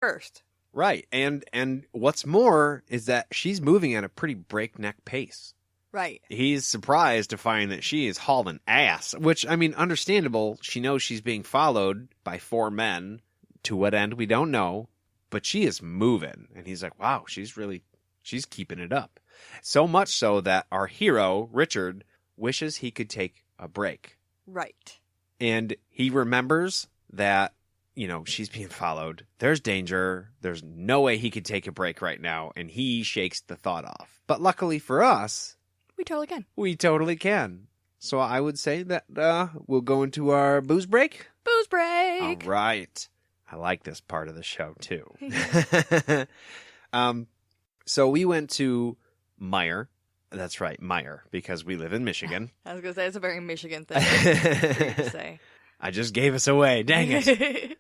first. Right. And what's more is that she's moving at a pretty breakneck pace. Right. He's surprised to find that she is hauling ass, which, I mean, understandable. She knows she's being followed by 4 men. To what end, we don't know. But she is moving. And he's like, wow, she's keeping it up. So much so that our hero, Richard, wishes he could take a break. Right. And he remembers that, you know, she's being followed. There's danger. There's no way he could take a break right now. And he shakes the thought off. But luckily for us, We totally can. we totally can. So I would say that we'll go into our booze break. Booze break. All right. I like this part of the show, too. So we went to Meijer. That's right, Meijer, because we live in Michigan. I was going to say, it's a very Michigan thing for you to say. I just gave us away. Dang it.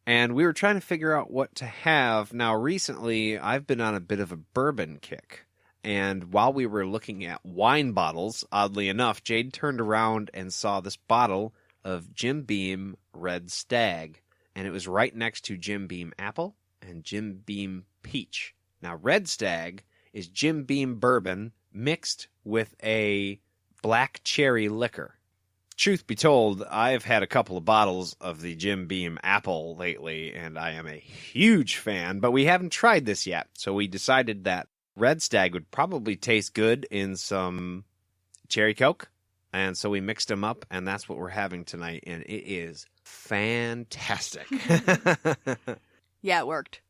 And we were trying to figure out what to have. Now, recently, I've been on a bit of a bourbon kick. And while we were looking at wine bottles, oddly enough, Jade turned around and saw this bottle of Jim Beam Red Stag. And it was right next to Jim Beam Apple and Jim Beam Peach. Now, Red Stag is Jim Beam bourbon mixed with a black cherry liquor. Truth be told, I've had a couple of bottles of the Jim Beam Apple lately, and I am a huge fan, but we haven't tried this yet. So we decided that Red Stag would probably taste good in some cherry Coke, and so we mixed them up, and that's what we're having tonight, and it is fantastic. Yeah, it worked.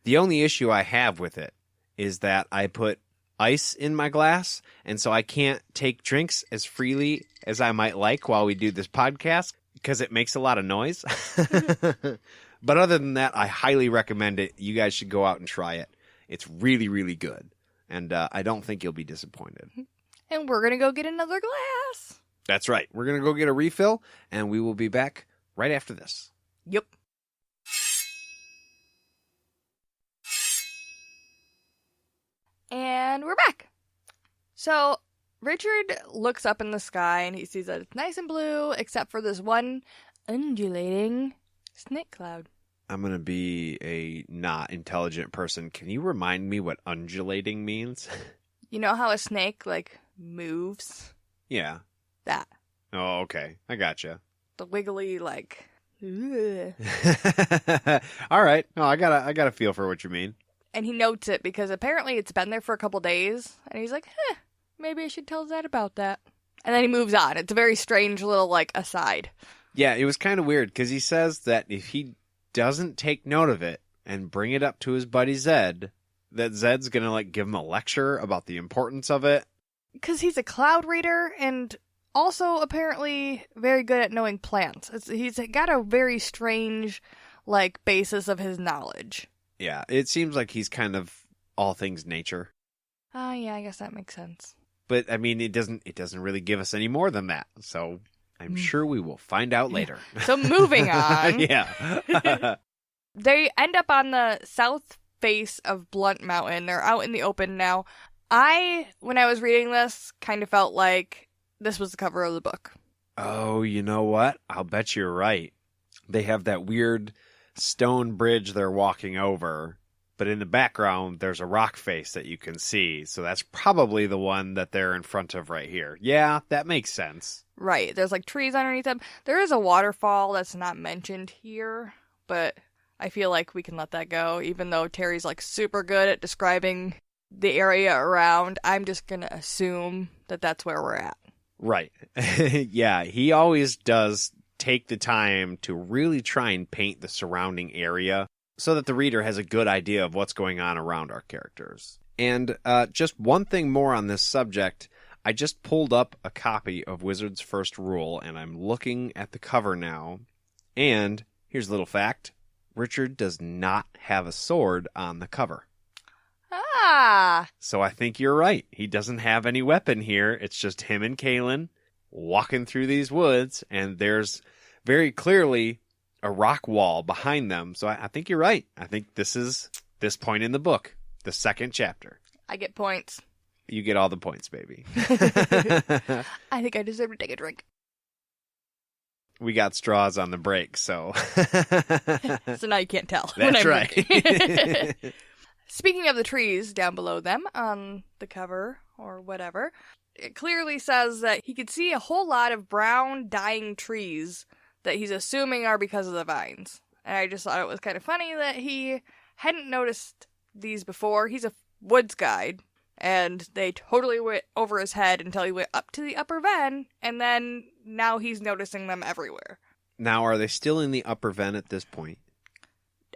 The only issue I have with it is that I put ice in my glass, and so I can't take drinks as freely as I might like while we do this podcast because it makes a lot of noise. But other than that, I highly recommend it. You guys should go out and try it. It's really, really good, and I don't think you'll be disappointed. And we're going to go get another glass. That's right. We're going to go get a refill, and we will be back right after this. Yep. And we're back. So Richard looks up in the sky and he sees that it's nice and blue, except for this one undulating snake cloud. I'm going to be a not intelligent person. Can you remind me what undulating means? You know how a snake, like, moves? Yeah. That. Oh, okay. I gotcha. The wiggly, like... ugh. All right. No, I got a feel for what you mean. And he notes it because apparently it's been there for a couple days. And he's like, maybe I should tell Zed about that. And then he moves on. It's a very strange little, like, aside. Yeah, it was kind of weird because he says that if he doesn't take note of it and bring it up to his buddy Zed, that Zed's going to, like, give him a lecture about the importance of it. Because he's a cloud reader and also apparently very good at knowing plants. He's got a very strange, like, basis of his knowledge. Yeah, it seems like he's kind of all things nature. Yeah, I guess that makes sense. But, I mean, it doesn't really give us any more than that. So I'm sure we will find out later. So moving on. Yeah. They end up on the south face of Blunt Mountain. They're out in the open now. When I was reading this, kind of felt like this was the cover of the book. Oh, you know what? I'll bet you're right. They have that weird stone bridge they're walking over, but in the background, there's a rock face that you can see. So that's probably the one that they're in front of right here. Yeah, that makes sense. Right. There's, like, trees underneath them. There is a waterfall that's not mentioned here, but I feel like we can let that go, even though Terry's, like, super good at describing the area around. I'm just going to assume that that's where we're at. Right. Yeah, he always does take the time to really try and paint the surrounding area so that the reader has a good idea of what's going on around our characters. And just one thing more on this subject. I just pulled up a copy of Wizard's First Rule, and I'm looking at the cover now. And here's a little fact. Richard does not have a sword on the cover. Ah! So I think you're right. He doesn't have any weapon here. It's just him and Kaylin walking through these woods, and there's very clearly a rock wall behind them. So I think you're right. I think this is this point in the book, the second chapter. I get points. You get all the points, baby. I think I deserve to take a drink. We got straws on the break, so. So now you can't tell. That's right. Speaking of the trees down below them on the cover or whatever, it clearly says that he could see a whole lot of brown dying trees that he's assuming are because of the vines. And I just thought it was kind of funny that he hadn't noticed these before. He's a woods guide, and they totally went over his head until he went up to the upper Ven, and then now he's noticing them everywhere. Now, are they still in the upper Ven at this point?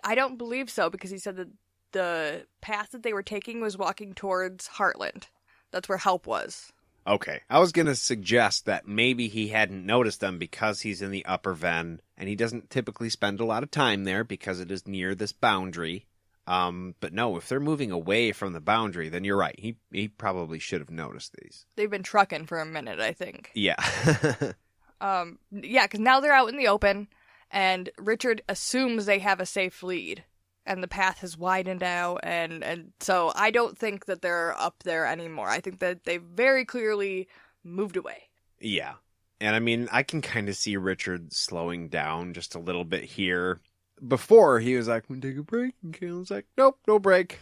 I don't believe so, because he said that the path that they were taking was walking towards Heartland. That's where help was. Okay. I was going to suggest that maybe he hadn't noticed them because he's in the upper Ven, and he doesn't typically spend a lot of time there because it is near this boundary. But no, if they're moving away from the boundary, then you're right. He probably should have noticed these. They've been trucking for a minute, I think. Yeah. Yeah, because now they're out in the open, and Richard assumes they have a safe lead, and the path has widened out, and so I don't think that they're up there anymore. I think that they very clearly moved away. Yeah. And I mean, I can kind of see Richard slowing down just a little bit here. Before, he was like, "I'm gonna take a break," and Caelan's like, "Nope, no break."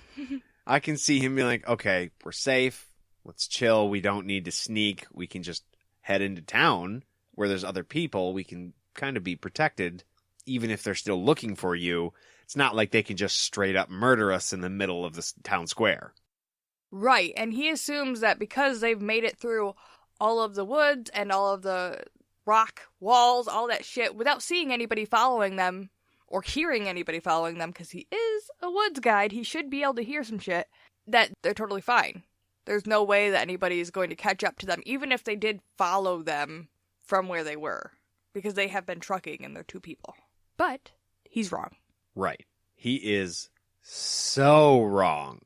I can see him being like, "Okay, we're safe. Let's chill. We don't need to sneak. We can just head into town where there's other people. We can kind of be protected, even if they're still looking for you. It's not like they can just straight up murder us in the middle of the town square." Right, and he assumes that because they've made it through all of the woods and all of the rock walls, all that shit, without seeing anybody following them, or hearing anybody following them, because he is a woods guide, he should be able to hear some shit, that they're totally fine. There's no way that anybody is going to catch up to them, even if they did follow them from where they were, because they have been trucking and they're two people. But he's wrong. Right. He is so wrong.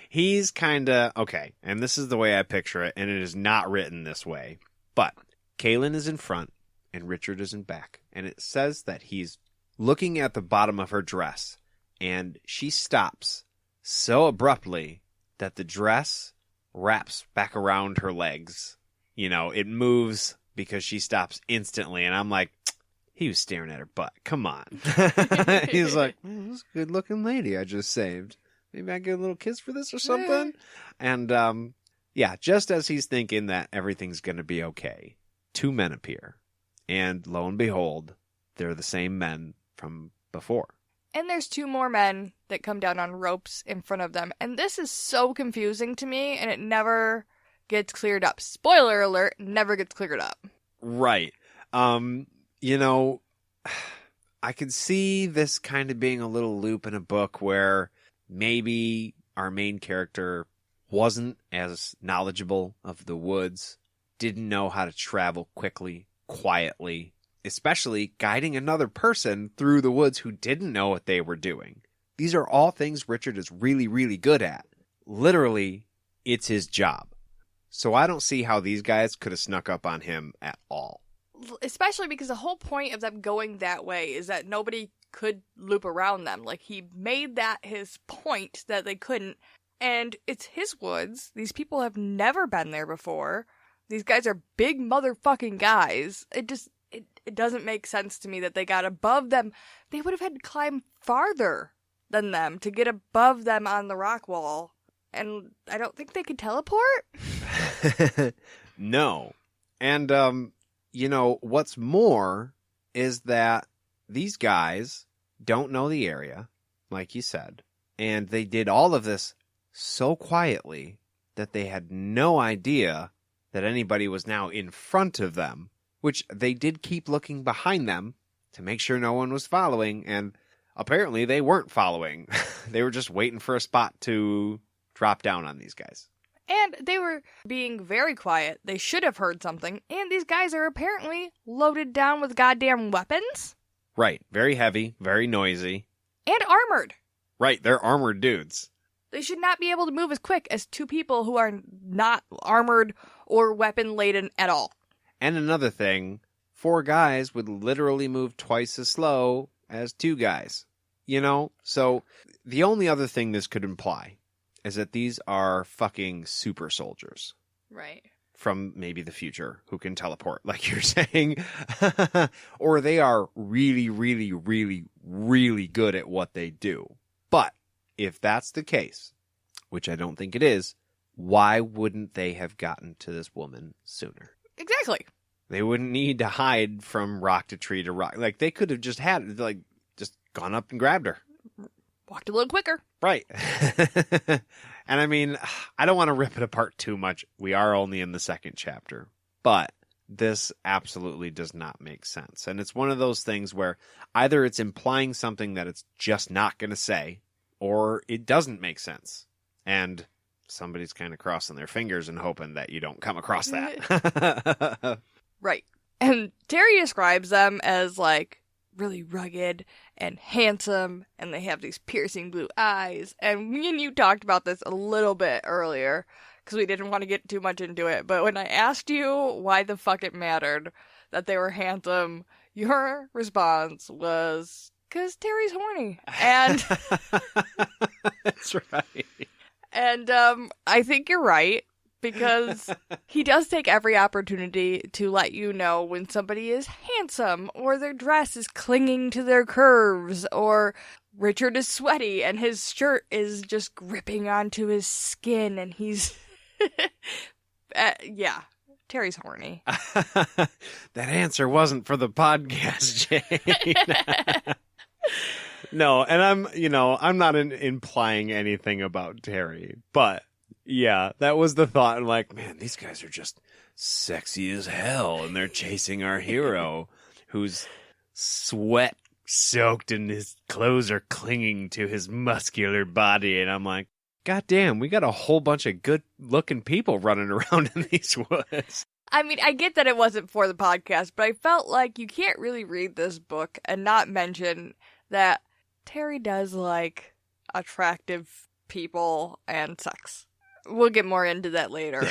He's kind of, okay, and this is the way I picture it, and it is not written this way, but Caelan is in front, and Richard is in back, and it says that he's looking at the bottom of her dress, and she stops so abruptly that the dress wraps back around her legs. You know, it moves because she stops instantly, and I'm like, he was staring at her butt. Come on. He's like, this is a good-looking lady I just saved. Maybe I get a little kiss for this or something? And, yeah, just as he's thinking that everything's going to be okay, two men appear. And lo and behold, they're the same men from before. And there's two more men that come down on ropes in front of them. And this is so confusing to me, and it never gets cleared up. Spoiler alert, never gets cleared up. Right. You know, I could see this kind of being a little loop in a book where maybe our main character wasn't as knowledgeable of the woods, didn't know how to travel quickly, quietly, especially guiding another person through the woods who didn't know what they were doing. These are all things Richard is really, really good at. Literally, it's his job. So I don't see how these guys could have snuck up on him at all. Especially because the whole point of them going that way is that nobody could loop around them. Like, he made that his point that they couldn't. And it's his woods. These people have never been there before. These guys are big motherfucking guys. It doesn't make sense to me that they got above them. They would have had to climb farther than them to get above them on the rock wall. And I don't think they could teleport. No. And, you know, what's more is that these guys don't know the area, like you said. And they did all of this so quietly that they had no idea that anybody was now in front of them, which they did keep looking behind them to make sure no one was following, and apparently they weren't following. They were just waiting for a spot to drop down on these guys. And they were being very quiet. They should have heard something, and these guys are apparently loaded down with goddamn weapons. Right, very heavy, very noisy. And armored. Right, they're armored dudes. They should not be able to move as quick as two people who are not armored or weapon-laden at all. And another thing, 4 guys would literally move twice as slow as 2 guys. You know? So, the only other thing this could imply is that these are fucking super soldiers. Right. from maybe the future who can teleport, like you're saying, or they are really, really, really, really good at what they do. But if that's the case, which I don't think it is, why wouldn't they have gotten to this woman sooner? Exactly. They wouldn't need to hide from rock to tree to rock. Like, they could have just just gone up and grabbed her. Walked a little quicker. Right. And I mean, I don't want to rip it apart too much. We are only in the second chapter. But this absolutely does not make sense. And it's one of those things where either it's implying something that it's just not going to say, or it doesn't make sense. And somebody's kind of crossing their fingers and hoping that you don't come across that. Right. And Terry describes them as, like, really rugged and handsome, and they have these piercing blue eyes. And me and you talked about this a little bit earlier, because we didn't want to get too much into it. But when I asked you why the fuck it mattered that they were handsome, your response was, because Terry's horny. And that's right. And I think you're right, because he does take every opportunity to let you know when somebody is handsome, or their dress is clinging to their curves, or Richard is sweaty and his shirt is just gripping onto his skin, and he's... yeah, Terry's horny. That answer wasn't for the podcast, Jane. No, and I'm not implying anything about Terry, but yeah, that was the thought. I'm like, man, these guys are just sexy as hell, and they're chasing our hero, who's sweat soaked and his clothes are clinging to his muscular body. And I'm like, God damn, we got a whole bunch of good looking people running around in these woods. I mean, I get that it wasn't for the podcast, but I felt like you can't really read this book and not mention that Terry does like attractive people and sex. We'll get more into that later.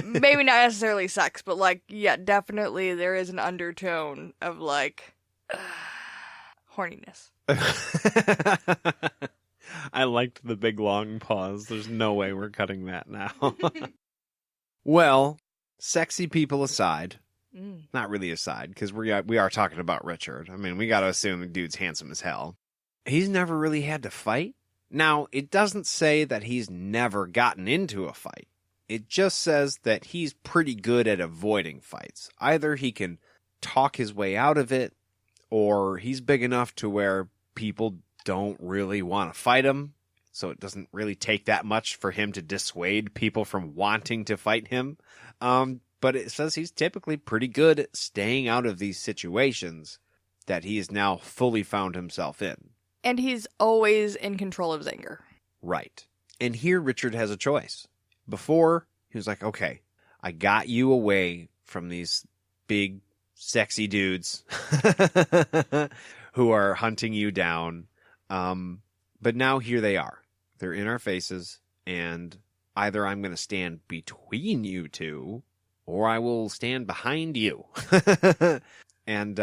Maybe not necessarily sex, but like, yeah, definitely there is an undertone of like horniness. I liked the big long pause. There's no way we're cutting that now. Well, sexy people aside, not really aside, because we are talking about Richard. I mean, we got to assume the dude's handsome as hell. He's never really had to fight. Now, it doesn't say that he's never gotten into a fight. It just says that he's pretty good at avoiding fights. Either he can talk his way out of it, or he's big enough to where people don't really want to fight him, so it doesn't really take that much for him to dissuade people from wanting to fight him. But it says he's typically pretty good at staying out of these situations that he has now fully found himself in. And he's always in control of his anger. Right. And here Richard has a choice. Before, he was like, okay, I got you away from these big, sexy dudes who are hunting you down. But now here they are. They're in our faces, and either I'm going to stand between you two, or I will stand behind you. And,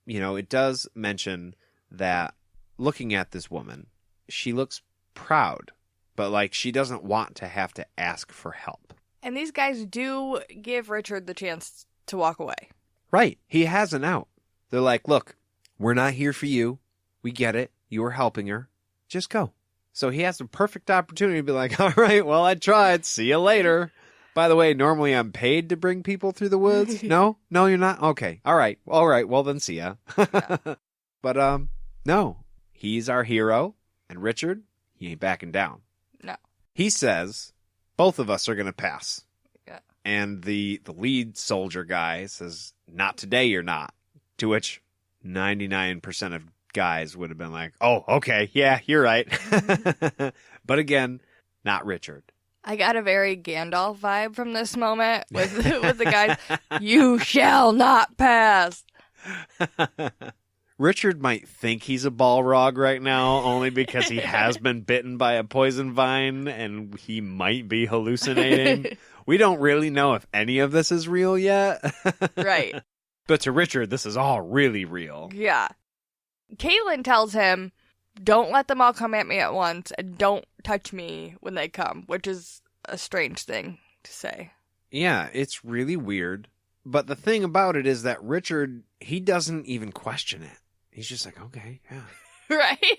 it does mention that looking at this woman, she looks proud, but like she doesn't want to have to ask for help. And these guys do give Richard the chance to walk away. Right. He has an out. They're like, look, we're not here for you. We get it. You were helping her. Just go. So he has the perfect opportunity to be like, all right, well, I tried. See you later. By the way, normally I'm paid to bring people through the woods. No, you're not. Okay. All right. Well, then see ya. Yeah. But, no. He's our hero, and Richard, he ain't backing down. No. He says, both of us are going to pass. Yeah. And the lead soldier guy says, not today, you're not. To which 99% of guys would have been like, oh, okay, yeah, you're right. But again, not Richard. I got a very Gandalf vibe from this moment with the guys, you shall not pass. Richard might think he's a Balrog right now, only because he has been bitten by a poison vine and he might be hallucinating. We don't really know if any of this is real yet. Right. But to Richard, this is all really real. Yeah. Caitlin tells him, don't let them all come at me at once, and don't touch me when they come, which is a strange thing to say. Yeah, it's really weird. But the thing about it is that Richard, he doesn't even question it. He's just like, okay, yeah. Right?